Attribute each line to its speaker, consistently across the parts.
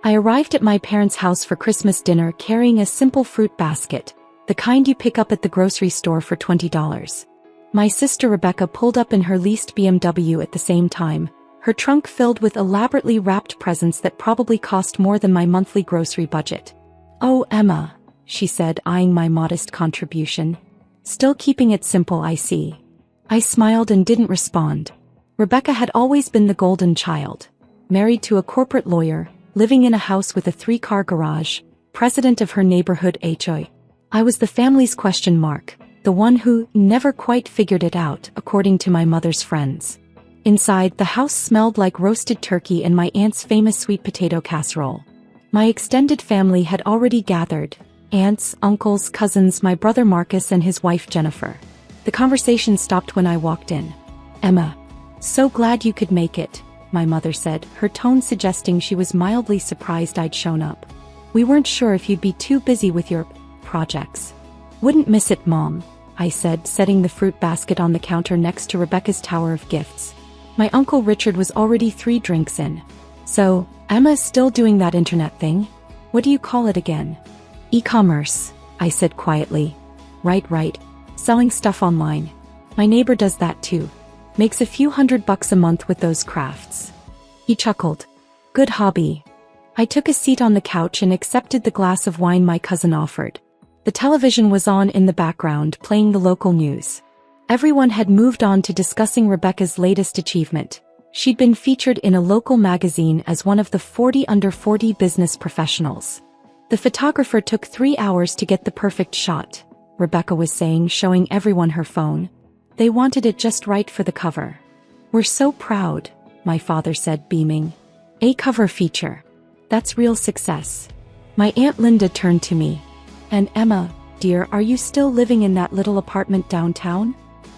Speaker 1: I arrived at my parents' house for Christmas dinner carrying a simple fruit basket, the kind you pick up at the grocery store for $20. My sister Rebecca pulled up in her leased BMW at the same time, her trunk filled with elaborately wrapped presents that probably cost more than my monthly grocery budget. "Oh, Emma," she said, eyeing my modest contribution. "Still keeping it simple, I see." I smiled and didn't respond. Rebecca had always been the golden child. Married to a corporate lawyer, living in a house with a 3-car garage, president of her neighborhood HOA. I was the family's question mark, the one who never quite figured it out, according to my mother's friends. Inside, the house smelled like roasted turkey and my aunt's famous sweet potato casserole. My extended family had already gathered: aunts, uncles, cousins, my brother Marcus and his wife Jennifer. The conversation stopped when I walked in. "Emma, so glad you could make it," my mother said, her tone suggesting she was mildly surprised I'd shown up. "We weren't sure if you'd be too busy with your projects." "Wouldn't miss it, Mom," I said, setting the fruit basket on the counter next to Rebecca's tower of gifts. My Uncle Richard was already 3 drinks in. "So, Emma's still doing that internet thing? What do you call it again?" "E-commerce," I said quietly. Right. Selling stuff online. My neighbor does that too. Makes a few $100 a month with those crafts." He chuckled. "Good hobby." I took a seat on the couch and accepted the glass of wine my cousin offered. The television was on in the background, playing the local news. Everyone had moved on to discussing Rebecca's latest achievement. She'd been featured in a local magazine as one of the 40 under 40 business professionals. "The photographer took 3 hours to get the perfect shot," Rebecca was saying, showing everyone her phone. "They wanted it just right for the cover." "We're so proud," my father said, beaming. "A cover feature. That's real success." My Aunt Linda turned to me. "And Emma, dear, are you still living in that little apartment downtown?"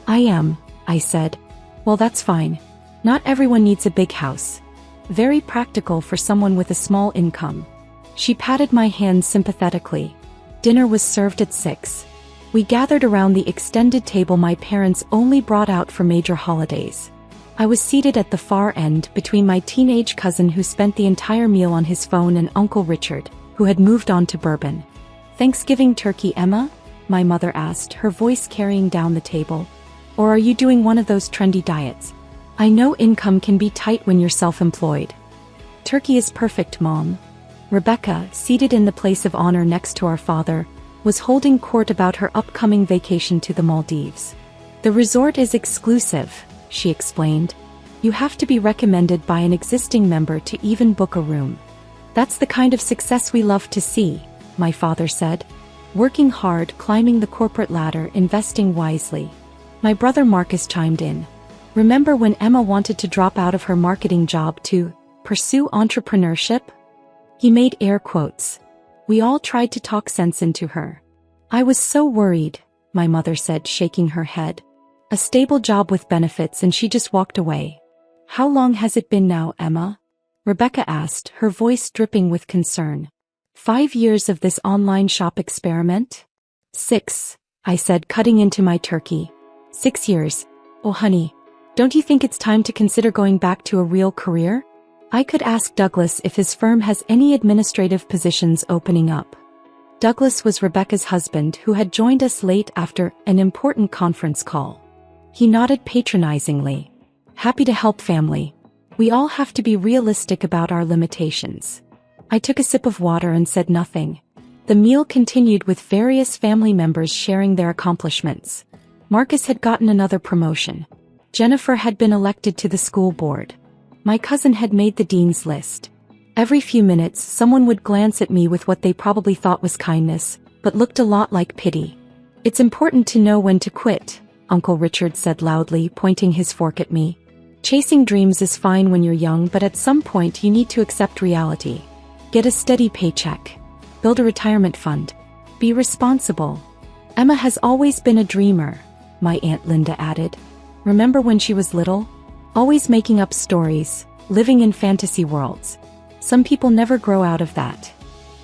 Speaker 1: "I am," I said. "Well, that's fine. Not everyone needs a big house. Very practical for someone with a small income." She patted my hand sympathetically. Dinner was served at 6. We gathered around the extended table my parents only brought out for major holidays. I was seated at the far end between my teenage cousin who spent the entire meal on his phone and Uncle Richard, who had moved on to bourbon. "Thanksgiving turkey, Emma?" my mother asked, her voice carrying down the table. "Or are you doing one of those trendy diets? I know income can be tight when you're self-employed." "Turkey is perfect, Mom." Rebecca, seated in the place of honor next to our father, was holding court about her upcoming vacation to the Maldives. "The resort is exclusive," she explained. "You have to be recommended by an existing member to even book a room." "That's the kind of success we love to see," my father said. "Working hard, climbing the corporate ladder, investing wisely." My brother Marcus chimed in. "Remember when Emma wanted to drop out of her marketing job to pursue entrepreneurship?" He made air quotes. "We all tried to talk sense into her." "I was so worried," my mother said, shaking her head. "A stable job with benefits and she just walked away." "How long has it been now, Emma?" Rebecca asked, her voice dripping with concern. 5 years of this online shop experiment?" 6, I said, cutting into my turkey. 6 years. "Oh honey, don't you think it's time to consider going back to a real career? I could ask Douglas if his firm has any administrative positions opening up." Douglas was Rebecca's husband who had joined us late after an important conference call. He nodded patronizingly. "Happy to help, family. We all have to be realistic about our limitations." I took a sip of water and said nothing. The meal continued with various family members sharing their accomplishments. Marcus had gotten another promotion. Jennifer had been elected to the school board. My cousin had made the dean's list. Every few minutes, someone would glance at me with what they probably thought was kindness, but looked a lot like pity. "It's important to know when to quit," Uncle Richard said loudly, pointing his fork at me. "Chasing dreams is fine when you're young, but at some point you need to accept reality. Get a steady paycheck. Build a retirement fund. Be responsible." "Emma has always been a dreamer," my Aunt Linda added. "Remember when she was little? Always making up stories, living in fantasy worlds. Some people never grow out of that."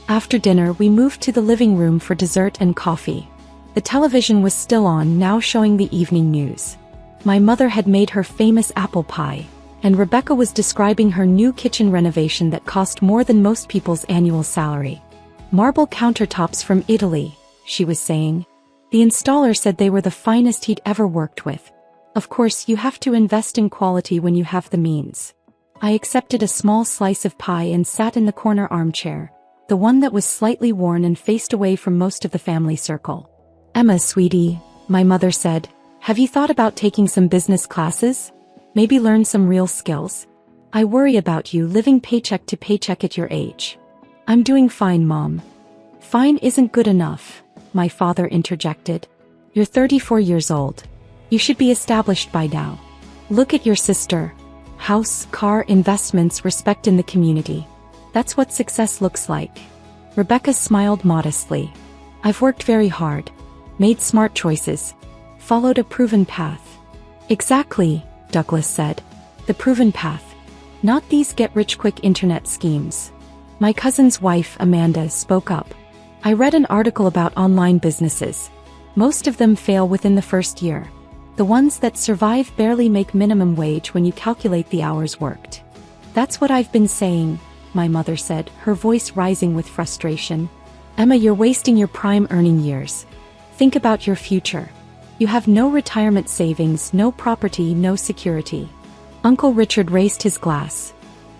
Speaker 1: After dinner, we moved to the living room for dessert and coffee. The television was still on, now showing the evening news. My mother had made her famous apple pie. And Rebecca was describing her new kitchen renovation that cost more than most people's annual salary. Marble countertops from Italy, she was saying. The installer said they were the finest he'd ever worked with. Of course, you have to invest in quality when you have the means. I accepted a small slice of pie and sat in the corner armchair, the one that was slightly worn and faced away from most of the family circle. Emma, sweetie, my mother said, have you thought about taking some business classes? Maybe learn some real skills? I worry about you living paycheck to paycheck at your age. I'm doing fine, Mom. Fine isn't good enough, my father interjected. You're 34 years old. You should be established by now. Look at your sister. House, car, investments, respect in the community. That's what success looks like. Rebecca smiled modestly. I've worked very hard. Made smart choices. Followed a proven path. Exactly, Douglas said. The proven path. Not these get-rich-quick internet schemes. My cousin's wife, Amanda, spoke up. I read an article about online businesses. Most of them fail within the first year. The ones that survive barely make minimum wage when you calculate the hours worked. That's what I've been saying, my mother said, her voice rising with frustration. Emma, you're wasting your prime earning years. Think about your future. You have no retirement savings, no property, no security. Uncle Richard raised his glass.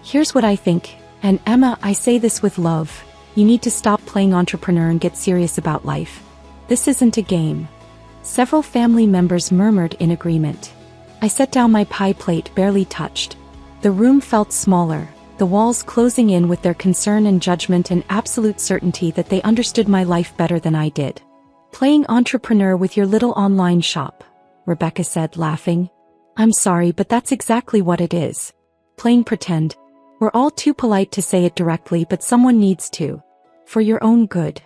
Speaker 1: Here's what I think, and Emma, I say this with love. You need to stop playing entrepreneur and get serious about life. This isn't a game. Several family members murmured in agreement. I set down my pie plate, barely touched. The room felt smaller, the walls closing in with their concern and judgment and absolute certainty that they understood my life better than I did. Playing entrepreneur with your little online shop, Rebecca said, laughing. I'm sorry, but that's exactly what it is. Playing pretend. We're all too polite to say it directly, but someone needs to. For your own good.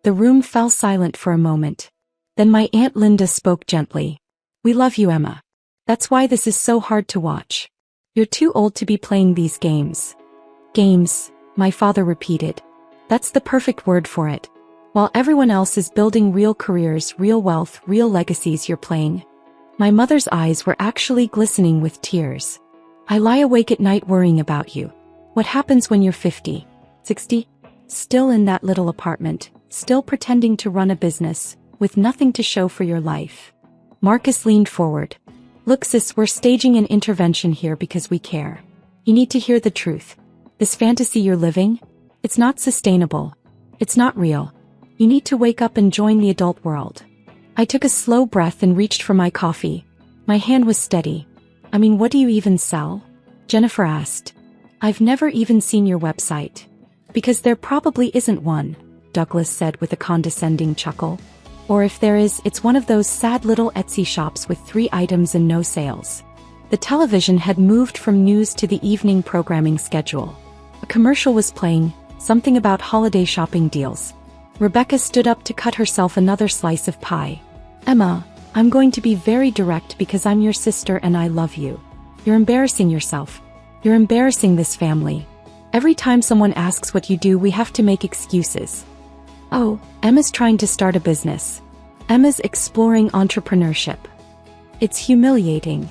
Speaker 1: The room fell silent for a moment. Then my Aunt Linda spoke gently. We love you, Emma. That's why this is so hard to watch. You're too old to be playing these games. Games, my father repeated. That's the perfect word for it. While everyone else is building real careers, real wealth, real legacies, you're playing. My mother's eyes were actually glistening with tears. I lie awake at night worrying about you. What happens when you're 50, 60? Still in that little apartment, still pretending to run a business, with nothing to show for your life. Marcus leaned forward. Look, sis, we're staging an intervention here because we care. You need to hear the truth. This fantasy you're living? It's not sustainable. It's not real. You need to wake up and join the adult world. I took a slow breath and reached for my coffee. My hand was steady. I mean, what do you even sell? Jennifer asked. I've never even seen your website. Because there probably isn't one, Douglas said with a condescending chuckle. Or if there is, it's one of those sad little Etsy shops with 3 items and no sales. The television had moved from news to the evening programming schedule. A commercial was playing, something about holiday shopping deals. Rebecca stood up to cut herself another slice of pie. Emma, I'm going to be very direct because I'm your sister and I love you. You're embarrassing yourself. You're embarrassing this family. Every time someone asks what you do, we have to make excuses. Oh, Emma's trying to start a business. Emma's exploring entrepreneurship. It's humiliating.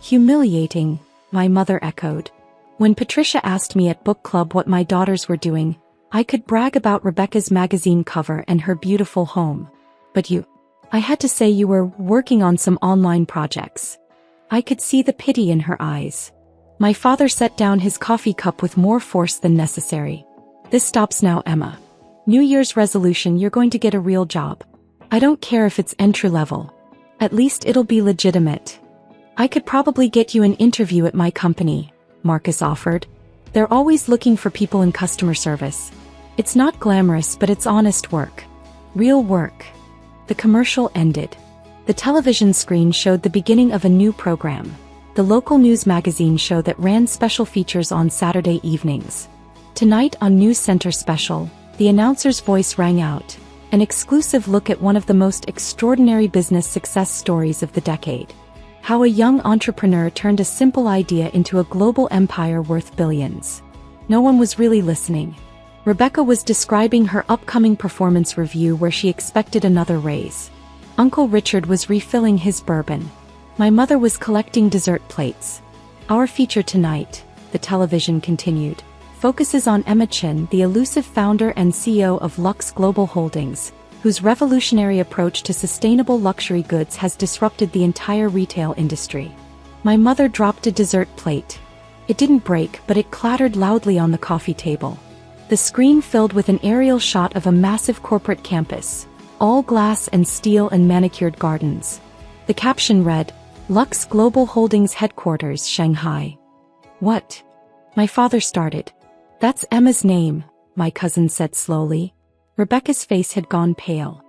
Speaker 1: Humiliating, my mother echoed. When Patricia asked me at book club what my daughters were doing, I could brag about Rebecca's magazine cover and her beautiful home. But you, I had to say you were working on some online projects. I could see the pity in her eyes. My father set down his coffee cup with more force than necessary. This stops now, Emma. New Year's resolution, you're going to get a real job. I don't care if it's entry-level. At least it'll be legitimate. I could probably get you an interview at my company, Marcus offered. They're always looking for people in customer service. It's not glamorous, but it's honest work. Real work. The commercial ended. The television screen showed the beginning of a new program. The local news magazine show that ran special features on Saturday evenings. Tonight on News Center Special, the announcer's voice rang out, an exclusive look at one of the most extraordinary business success stories of the decade. How a young entrepreneur turned a simple idea into a global empire worth billions. No one was really listening. Rebecca was describing her upcoming performance review where she expected another raise. Uncle Richard was refilling his bourbon. My mother was collecting dessert plates. Our feature tonight, the television continued, focuses on Emma Chin, the elusive founder and CEO of Lux Global Holdings, whose revolutionary approach to sustainable luxury goods has disrupted the entire retail industry. My mother dropped a dessert plate. It didn't break, but it clattered loudly on the coffee table. The screen filled with an aerial shot of a massive corporate campus, all glass and steel and manicured gardens. The caption read, Lux Global Holdings Headquarters, Shanghai. What? My father started. That's Emma's name, my cousin said slowly. Rebecca's face had gone pale.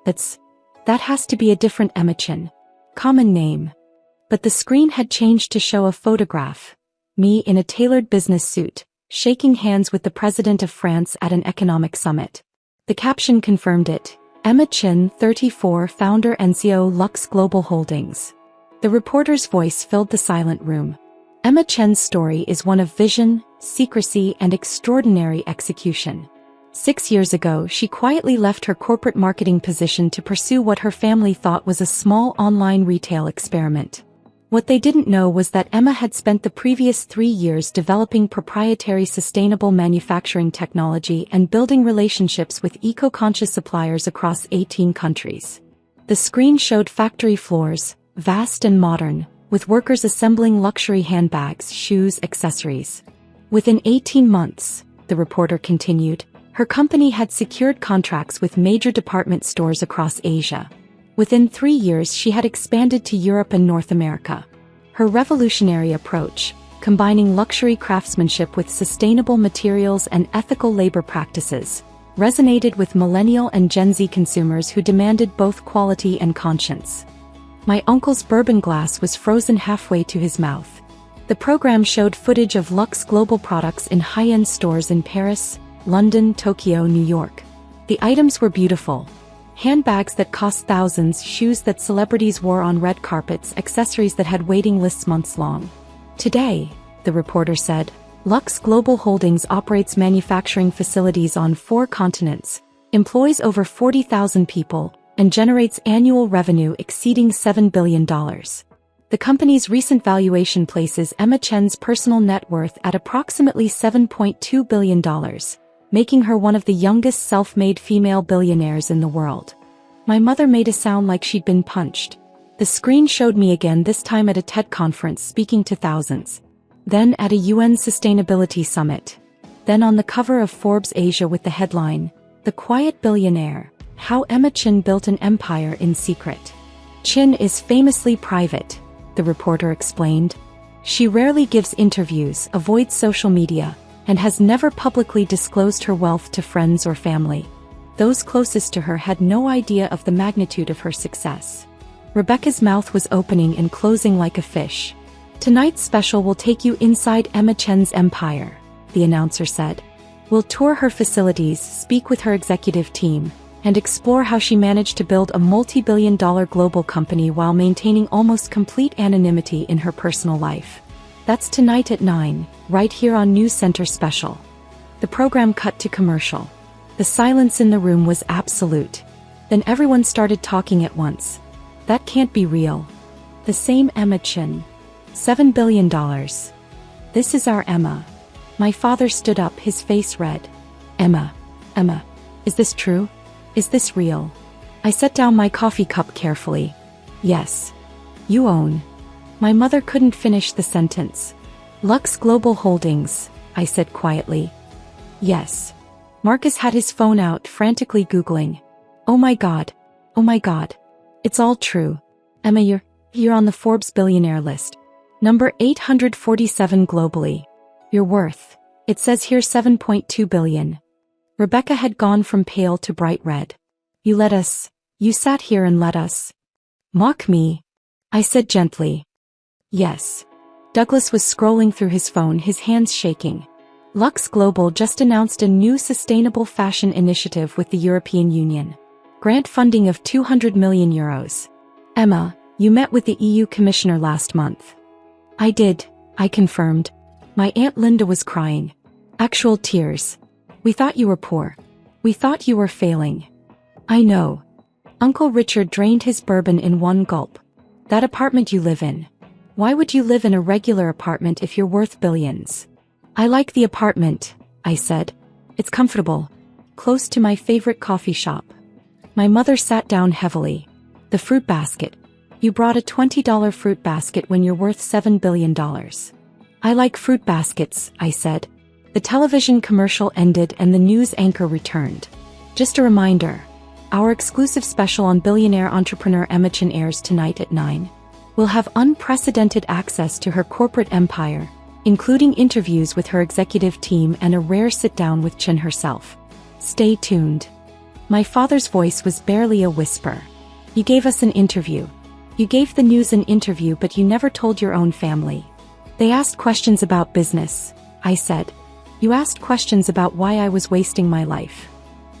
Speaker 1: That has to be a different Emma Chin. Common name. But the screen had changed to show a photograph. Me in a tailored business suit, shaking hands with the president of France at an economic summit. The caption confirmed it. Emma Chin, 34, founder and CEO Lux Global Holdings. The reporter's voice filled the silent room. Emma Chin's story is one of vision, secrecy, and extraordinary execution. 6 years ago, she quietly left her corporate marketing position to pursue what her family thought was a small online retail experiment. What they didn't know was that Emma had spent the previous 3 years developing proprietary sustainable manufacturing technology and building relationships with eco-conscious suppliers across 18 countries. The screen showed factory floors, vast and modern, with workers assembling luxury handbags, shoes, accessories. Within 18 months, the reporter continued, her company had secured contracts with major department stores across Asia. Within 3 years she had expanded to Europe and North America. Her revolutionary approach, combining luxury craftsmanship with sustainable materials and ethical labor practices, resonated with millennial and Gen Z consumers who demanded both quality and conscience. My uncle's bourbon glass was frozen halfway to his mouth. The program showed footage of Lux Global products in high-end stores in Paris, London, Tokyo, New York. The items were beautiful. Handbags that cost thousands, shoes that celebrities wore on red carpets, accessories that had waiting lists months long. Today, the reporter said, Lux Global Holdings operates manufacturing facilities on 4 continents, employs over 40,000 people, and generates annual revenue exceeding $7 billion. The company's recent valuation places Emma Chin's personal net worth at approximately $7.2 billion. Making her one of the youngest self-made female billionaires in the world. My mother made a sound like she'd been punched. The screen showed me again, this time at a TED conference speaking to thousands. Then at a UN Sustainability Summit. Then on the cover of Forbes Asia with the headline, The Quiet Billionaire, How Emma Chin Built an Empire in Secret. Chin is famously private, the reporter explained. She rarely gives interviews, avoids social media, and has never publicly disclosed her wealth to friends or family. Those closest to her had no idea of the magnitude of her success. Rebecca's mouth was opening and closing like a fish. Tonight's special will take you inside Emma Chin's empire, the announcer said. We'll tour her facilities, speak with her executive team, and explore how she managed to build a multi-billion-dollar global company while maintaining almost complete anonymity in her personal life. That's tonight at 9, right here on News Center Special. The program cut to commercial. The silence in the room was absolute. Then everyone started talking at once. That can't be real. The same Emma Chin. $7 billion. This is our Emma. My father stood up, his face red. Emma. Is this true? Is this real? I set down my coffee cup carefully. Yes. You own. My mother couldn't finish the sentence. Lux Global Holdings, I said quietly. Yes. Marcus had his phone out, frantically Googling. Oh my God. It's all true. Emma, you're on the Forbes billionaire list. Number 847 globally. Your worth. It says here $7.2 billion. Rebecca had gone from pale to bright red. You sat here and let us mock me, I said gently. Yes. Douglas was scrolling through his phone, his hands shaking. Lux Global just announced a new sustainable fashion initiative with the European Union. Grant funding of €200 million. Emma, you met with the EU Commissioner last month. I did, I confirmed. My Aunt Linda was crying. Actual tears. We thought you were poor. We thought you were failing. I know. Uncle Richard drained his bourbon in one gulp. That apartment you live in. Why would you live in a regular apartment if you're worth billions? I like the apartment, I said. It's comfortable. Close to my favorite coffee shop. My mother sat down heavily. The fruit basket. You brought a $20 fruit basket when you're worth $7 billion. I like fruit baskets, I said. The television commercial ended and the news anchor returned. Just a reminder. Our exclusive special on billionaire entrepreneur Emma Chen airs tonight at 9. We'll have unprecedented access to her corporate empire, including interviews with her executive team and a rare sit-down with Chen herself. Stay tuned. My father's voice was barely a whisper. You gave us an interview. You gave the news an interview, but you never told your own family. They asked questions about business, I said. You asked questions about why I was wasting my life.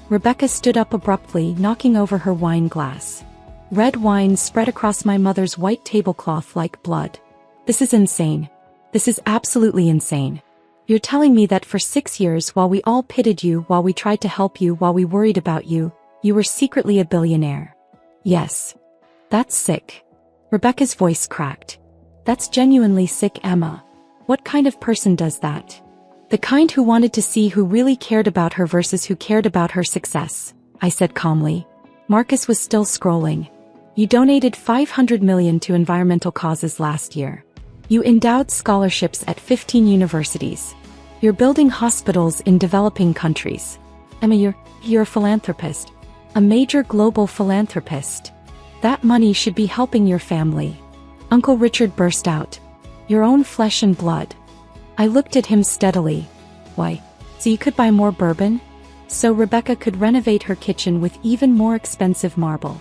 Speaker 1: Rebecca stood up abruptly, knocking over her wine glass. Red wine spread across my mother's white tablecloth like blood. This is insane. This is absolutely insane. You're telling me that for 6 years, while we all pitied you, while we tried to help you, while we worried about you, you were secretly a billionaire. Yes. That's sick. Rebecca's voice cracked. That's genuinely sick, Emma. What kind of person does that? The kind who wanted to see who really cared about her versus who cared about her success, I said calmly. Marcus was still scrolling. You donated $500 million to environmental causes last year. You endowed scholarships at 15 universities. You're building hospitals in developing countries. Emma, you're a philanthropist. A major global philanthropist. That money should be helping your family. Uncle Richard burst out. Your own flesh and blood. I looked at him steadily. Why? So you could buy more bourbon? So Rebecca could renovate her kitchen with even more expensive marble.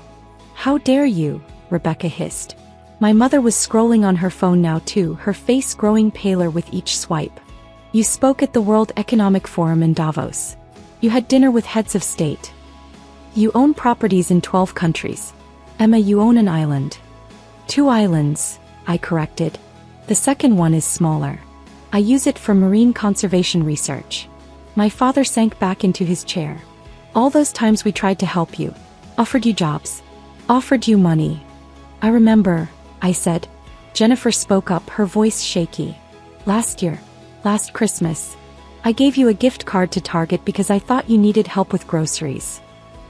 Speaker 1: How dare you? Rebecca hissed. My mother was scrolling on her phone now too, her face growing paler with each swipe. You spoke at the World Economic Forum in Davos. You had dinner with heads of state. You own properties in 12 countries. Emma, you own an island. 2 islands, I corrected. The second one is smaller. I use it for marine conservation research. My father sank back into his chair. All those times we tried to help you. Offered you jobs. Offered you money. I remember, I said. Jennifer spoke up, her voice shaky. Last year. Last Christmas. I gave you a gift card to Target because I thought you needed help with groceries.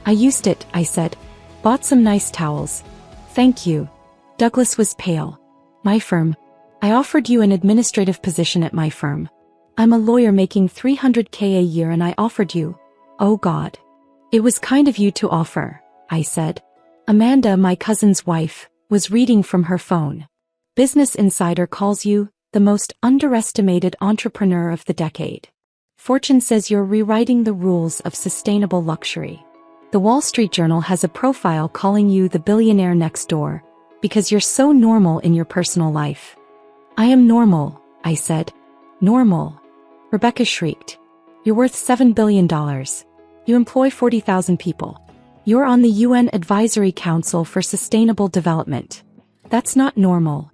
Speaker 1: I used it, I said. Bought some nice towels. Thank you. Douglas was pale. My firm. I offered you an administrative position at my firm. I'm a lawyer making $300K a year and I offered you. Oh God. It was kind of you to offer, I said. Amanda, my cousin's wife, was reading from her phone. Business Insider calls you the most underestimated entrepreneur of the decade. Fortune says you're rewriting the rules of sustainable luxury. The Wall Street Journal has a profile calling you the billionaire next door, because you're so normal in your personal life. I am normal, I said. Normal. Rebecca shrieked. You're worth $7 billion. You employ 40,000 people. You're on the UN Advisory Council for Sustainable Development. That's not normal.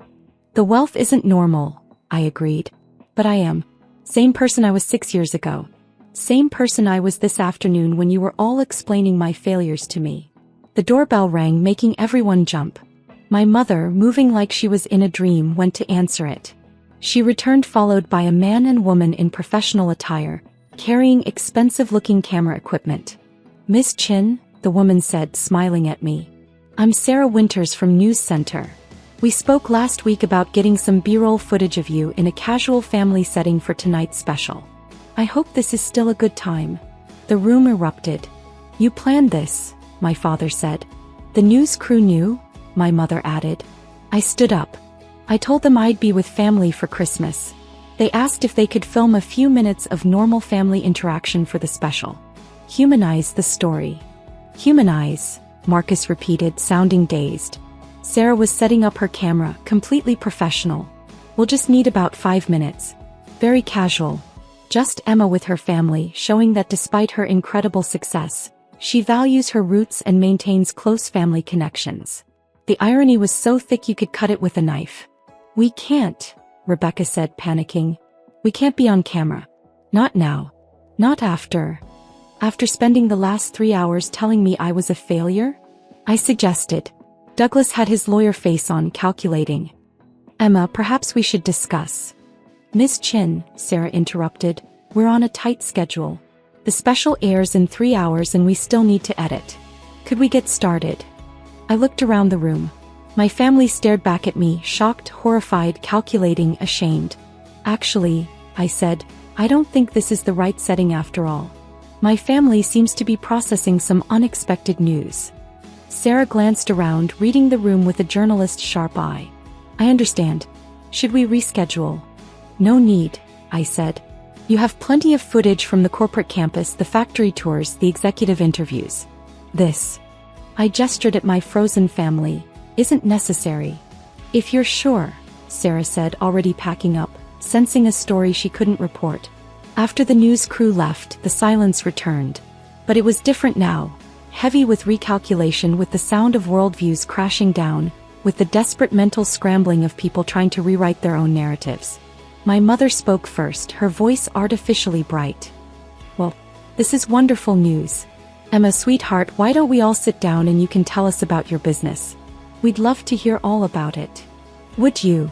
Speaker 1: The wealth isn't normal, I agreed. But I am. Same person I was 6 years ago. Same person I was this afternoon when you were all explaining my failures to me. The doorbell rang, making everyone jump. My mother, moving like she was in a dream, went to answer it. She returned followed by a man and woman in professional attire, carrying expensive-looking camera equipment. Miss Chin, the woman said, smiling at me. I'm Sarah Winters from News Center. We spoke last week about getting some B-roll footage of you in a casual family setting for tonight's special. I hope this is still a good time. The room erupted. You planned this, my father said. The news crew knew, my mother added. I stood up. I told them I'd be with family for Christmas. They asked if they could film a few minutes of normal family interaction for the special. Humanize the story. Humanize, Marcus repeated, sounding dazed. Sarah was setting up her camera, completely professional. We'll just need about 5 minutes. Very casual. Just Emma with her family, showing that despite her incredible success, she values her roots and maintains close family connections. The irony was so thick you could cut it with a knife. We can't, Rebecca said, panicking. We can't be on camera. Not now. Not after. After spending the last 3 hours telling me I was a failure? I suggested. Douglas had his lawyer face on, calculating. Emma, perhaps we should discuss. Ms. Chin, Sarah interrupted, we're on a tight schedule. The special airs in 3 hours and we still need to edit. Could we get started? I looked around the room. My family stared back at me, shocked, horrified, calculating, ashamed. Actually, I said, I don't think this is the right setting after all. My family seems to be processing some unexpected news. Sarah glanced around, reading the room with a journalist's sharp eye. I understand. Should we reschedule? No need, I said. You have plenty of footage from the corporate campus, the factory tours, the executive interviews. This, I gestured at my frozen family, isn't necessary. If you're sure, Sarah said, already packing up, sensing a story she couldn't report. After the news crew left, the silence returned. But it was different now, heavy with recalculation, with the sound of worldviews crashing down, with the desperate mental scrambling of people trying to rewrite their own narratives. My mother spoke first, her voice artificially bright. Well, this is wonderful news. Emma, sweetheart, why don't we all sit down and you can tell us about your business? We'd love to hear all about it. Would you?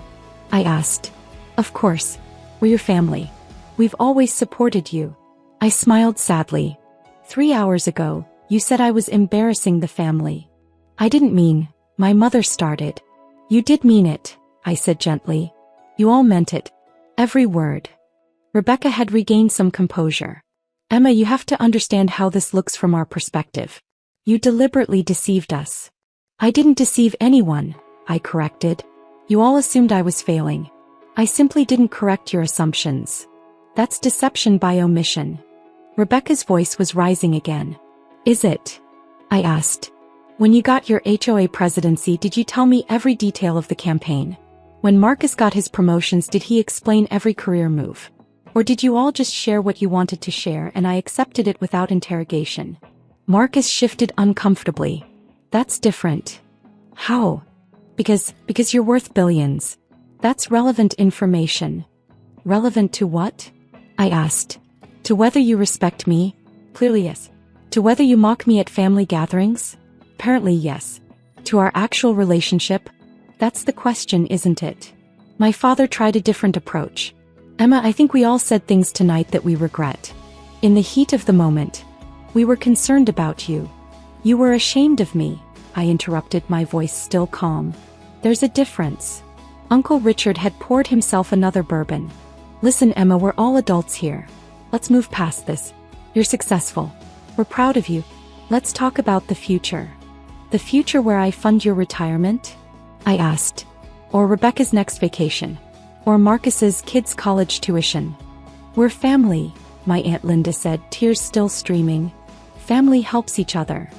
Speaker 1: I asked. Of course. We're your family. We've always supported you. I smiled sadly. 3 hours ago, you said I was embarrassing the family. I didn't mean, my mother started. You did mean it, I said gently. You all meant it. Every word. Rebecca had regained some composure. Emma, you have to understand how this looks from our perspective. You deliberately deceived us. I didn't deceive anyone, I corrected. You all assumed I was failing. I simply didn't correct your assumptions. That's deception by omission. Rebecca's voice was rising again. Is it? I asked. When you got your HOA presidency, did you tell me every detail of the campaign? When Marcus got his promotions, did he explain every career move? Or did you all just share what you wanted to share and I accepted it without interrogation? Marcus shifted uncomfortably. That's different. How? Because you're worth billions. That's relevant information. Relevant to what? I asked. To whether you respect me? Clearly yes. To whether you mock me at family gatherings? Apparently yes. To our actual relationship? That's the question, isn't it? My father tried a different approach. Emma, I think we all said things tonight that we regret. In the heat of the moment. We were concerned about you. You were ashamed of me, I interrupted, my voice still calm. There's a difference. Uncle Richard had poured himself another bourbon. Listen, Emma, we're all adults here. Let's move past this. You're successful. We're proud of you. Let's talk about the future. The future where I fund your retirement? I asked. Or Rebecca's next vacation. Or Marcus's kids' college tuition. We're family, my Aunt Linda said, tears still streaming. Family helps each other.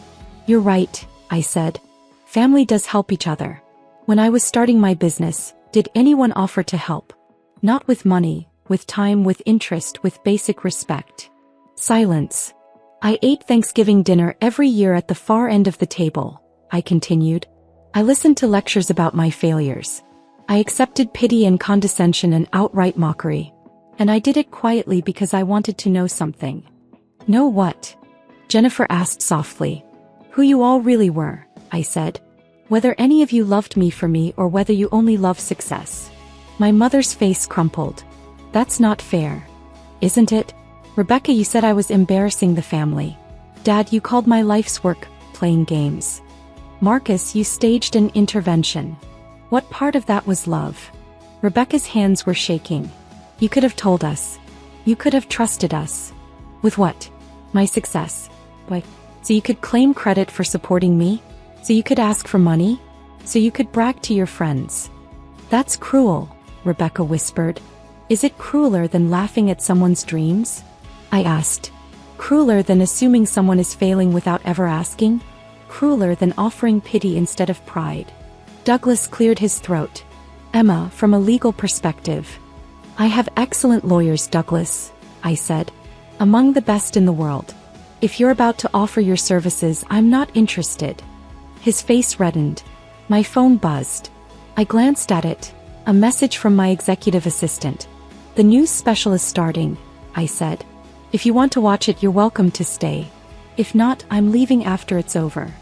Speaker 1: You're right, I said. Family does help each other. When I was starting my business, did anyone offer to help? Not with money, with time, with interest, with basic respect. Silence. I ate Thanksgiving dinner every year at the far end of the table, I continued. I listened to lectures about my failures. I accepted pity and condescension and outright mockery. And I did it quietly because I wanted to know something. Know what? Jennifer asked softly. Who you all really were, I said. Whether any of you loved me for me or whether you only love success. My mother's face crumpled. That's not fair. Isn't it? Rebecca, you said I was embarrassing the family. Dad, you called my life's work playing games. Marcus, you staged an intervention. What part of that was love? Rebecca's hands were shaking. You could have told us. You could have trusted us. With what? My success. Why? So you could claim credit for supporting me? So you could ask for money? So you could brag to your friends? That's cruel, Rebecca whispered. Is it crueler than laughing at someone's dreams? I asked. Crueler than assuming someone is failing without ever asking? Crueler than offering pity instead of pride? Douglas cleared his throat. Emma, from a legal perspective. I have excellent lawyers, Douglas, I said. Among the best in the world. If you're about to offer your services, I'm not interested. His face reddened. My phone buzzed. I glanced at it. A message from my executive assistant. The news special is starting, I said. If you want to watch it, you're welcome to stay. If not, I'm leaving after it's over.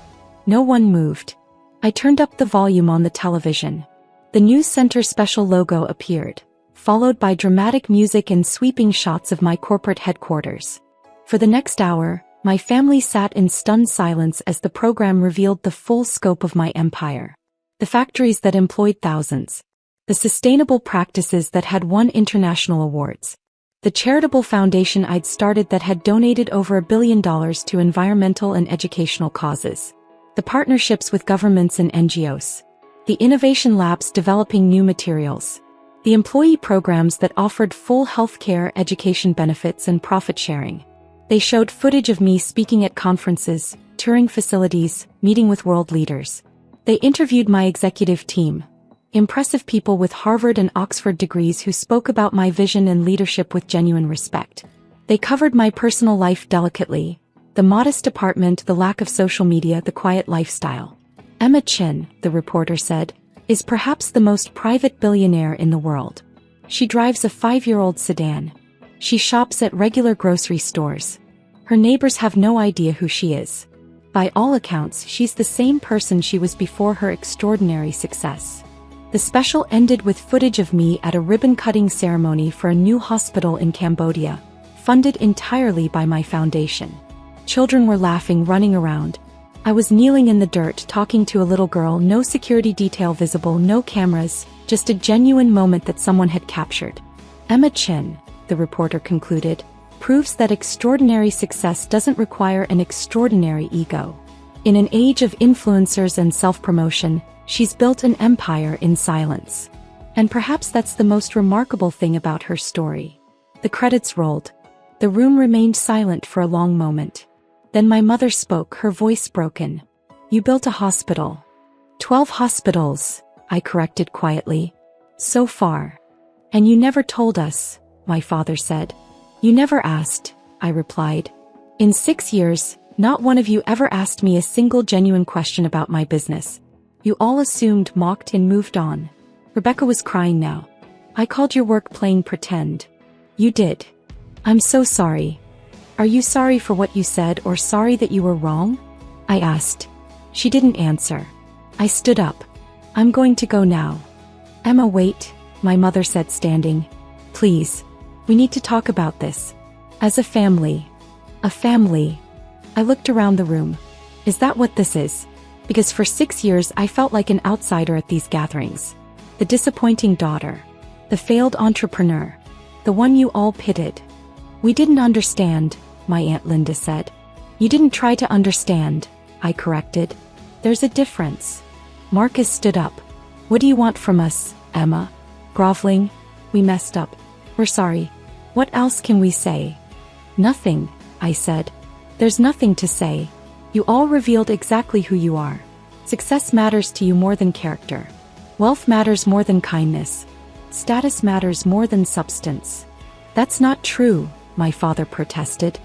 Speaker 1: No one moved. I turned up the volume on the television. The news center special logo appeared, followed by dramatic music and sweeping shots of my corporate headquarters. For the next hour, my family sat in stunned silence as the program revealed the full scope of my empire. The factories that employed thousands. The sustainable practices that had won international awards. The charitable foundation I'd started that had donated over $1 billion to environmental and educational causes. The partnerships with governments and NGOs. The innovation labs developing new materials. The employee programs that offered full healthcare, education benefits, and profit sharing. They showed footage of me speaking at conferences, touring facilities, meeting with world leaders. They interviewed my executive team. Impressive people with Harvard and Oxford degrees who spoke about my vision and leadership with genuine respect. They covered my personal life delicately. The modest apartment, the lack of social media, the quiet lifestyle. Emma Chin, the reporter said, is perhaps the most private billionaire in the world. She drives a 5-year-old sedan. She shops at regular grocery stores. Her neighbors have no idea who she is. By all accounts, she's the same person she was before her extraordinary success. The special ended with footage of me at a ribbon-cutting ceremony for a new hospital in Cambodia, funded entirely by my foundation. Children were laughing, running around. I was kneeling in the dirt talking to a little girl, no security detail visible, no cameras, just a genuine moment that someone had captured. Emma Chin, the reporter concluded, proves that extraordinary success doesn't require an extraordinary ego. In an age of influencers and self-promotion, she's built an empire in silence. And perhaps that's the most remarkable thing about her story. The credits rolled. The room remained silent for a long moment. Then my mother spoke, her voice broken. You built a hospital. 12 hospitals, I corrected quietly. So far. And you never told us, my father said. You never asked, I replied. In 6 years, not one of you ever asked me a single genuine question about my business. You all assumed, mocked, and moved on. Rebecca was crying now. I called your work playing pretend. You did. I'm so sorry. Are you sorry for what you said or sorry that you were wrong? I asked. She didn't answer. I stood up. I'm going to go now. Emma, wait, my mother said, standing. Please. We need to talk about this. As a family. A family. I looked around the room. Is that what this is? Because for 6 years I felt like an outsider at these gatherings. The disappointing daughter. The failed entrepreneur. The one you all pitied. We didn't understand, my Aunt Linda said. You didn't try to understand, I corrected. There's a difference. Marcus stood up. What do you want from us, Emma? Groveling. We messed up. We're sorry. What else can we say? Nothing, I said. There's nothing to say. You all revealed exactly who you are. Success matters to you more than character. Wealth matters more than kindness. Status matters more than substance. That's not true, my father protested.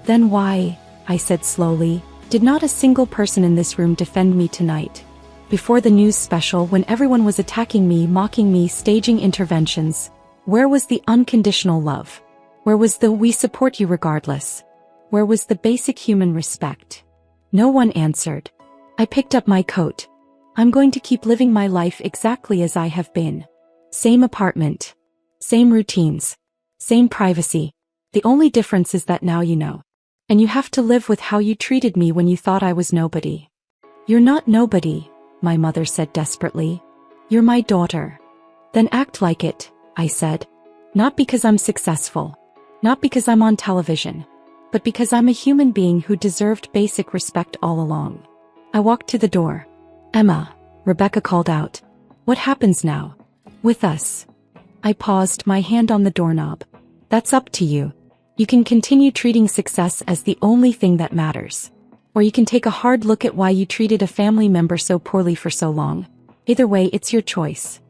Speaker 1: Then why, I said slowly, did not a single person in this room defend me tonight? Before the news special, when everyone was attacking me, mocking me, staging interventions, where was the unconditional love? Where was the "we support you regardless"? Where was the basic human respect? No one answered. I picked up my coat. I'm going to keep living my life exactly as I have been. Same apartment. Same routines. Same privacy. The only difference is that now you know. And you have to live with how you treated me when you thought I was nobody. You're not nobody, my mother said desperately. You're my daughter. Then act like it, I said. Not because I'm successful. Not because I'm on television. But because I'm a human being who deserved basic respect all along. I walked to the door. Emma, Rebecca called out. What happens now? With us. I paused, my hand on the doorknob. That's up to you. You can continue treating success as the only thing that matters. Or you can take a hard look at why you treated a family member so poorly for so long. Either way, it's your choice.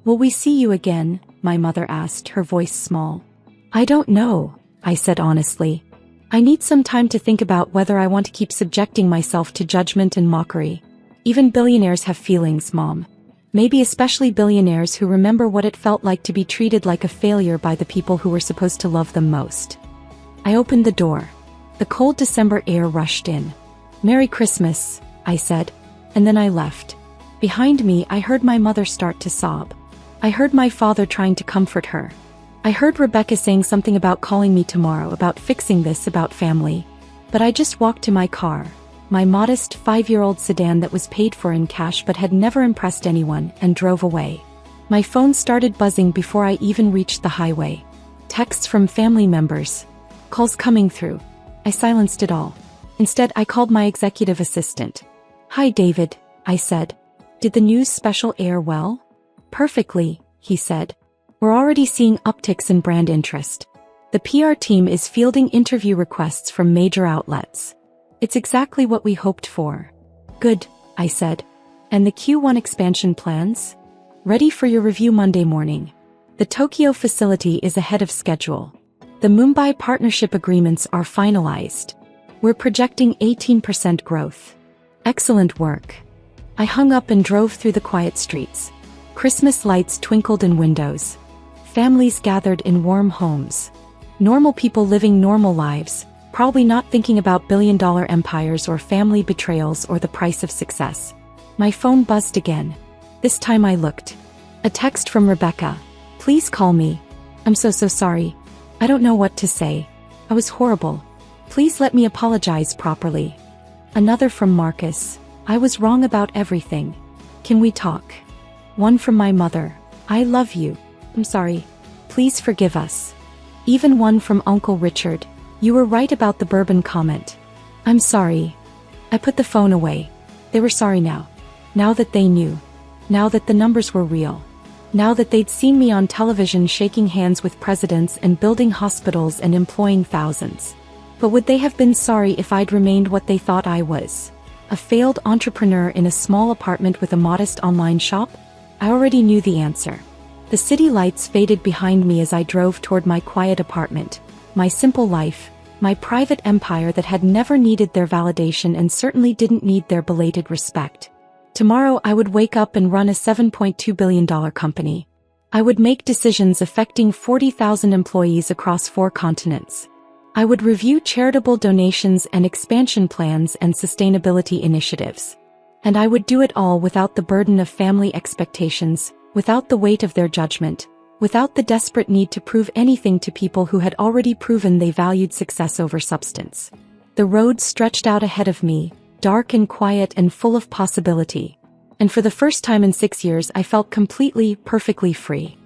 Speaker 1: Will we see you again? My mother asked, her voice small. I don't know, I said honestly. I need some time to think about whether I want to keep subjecting myself to judgment and mockery. Even billionaires have feelings, Mom. Maybe especially billionaires who remember what it felt like to be treated like a failure by the people who were supposed to love them most. I opened the door. The cold December air rushed in. Merry Christmas, I said, and then I left. Behind me, I heard my mother start to sob. I heard my father trying to comfort her. I heard Rebecca saying something about calling me tomorrow, about fixing this, about family. But I just walked to my car, my modest 5-year-old sedan that was paid for in cash but had never impressed anyone, and drove away. My phone started buzzing before I even reached the highway. Texts from family members. Calls coming through. I silenced it all. Instead, I called my executive assistant. "Hi, David," I said. "Did the news special air well?" "Perfectly," he said. "We're already seeing upticks in brand interest. The PR team is fielding interview requests from major outlets. It's exactly what we hoped for." "Good," I said. "And the Q1 expansion plans?" "Ready for your review Monday morning. The Tokyo facility is ahead of schedule. The Mumbai partnership agreements are finalized. We're projecting 18% growth." "Excellent work." I hung up and drove through the quiet streets. Christmas lights twinkled in windows. Families gathered in warm homes. Normal people living normal lives, probably not thinking about billion-dollar empires or family betrayals or the price of success. My phone buzzed again. This time I looked. A text from Rebecca. "Please call me. I'm so sorry. I don't know what to say. I was horrible. Please let me apologize properly." Another from Marcus. "I was wrong about everything. Can we talk?" One from my mother. "I love you. I'm sorry. Please forgive us." Even one from Uncle Richard. "You were right about the bourbon comment. I'm sorry." I put the phone away. They were sorry now. Now that they knew. Now that the numbers were real. Now that they'd seen me on television shaking hands with presidents and building hospitals and employing thousands. But would they have been sorry if I'd remained what they thought I was? A failed entrepreneur in a small apartment with a modest online shop? I already knew the answer. The city lights faded behind me as I drove toward my quiet apartment, my simple life, my private empire that had never needed their validation and certainly didn't need their belated respect. Tomorrow I would wake up and run a $7.2 billion company. I would make decisions affecting 40,000 employees across 4 continents. I would review charitable donations and expansion plans and sustainability initiatives. And I would do it all without the burden of family expectations, without the weight of their judgment, without the desperate need to prove anything to people who had already proven they valued success over substance. The road stretched out ahead of me, dark and quiet and full of possibility. And for the first time in 6 years I felt completely, perfectly free.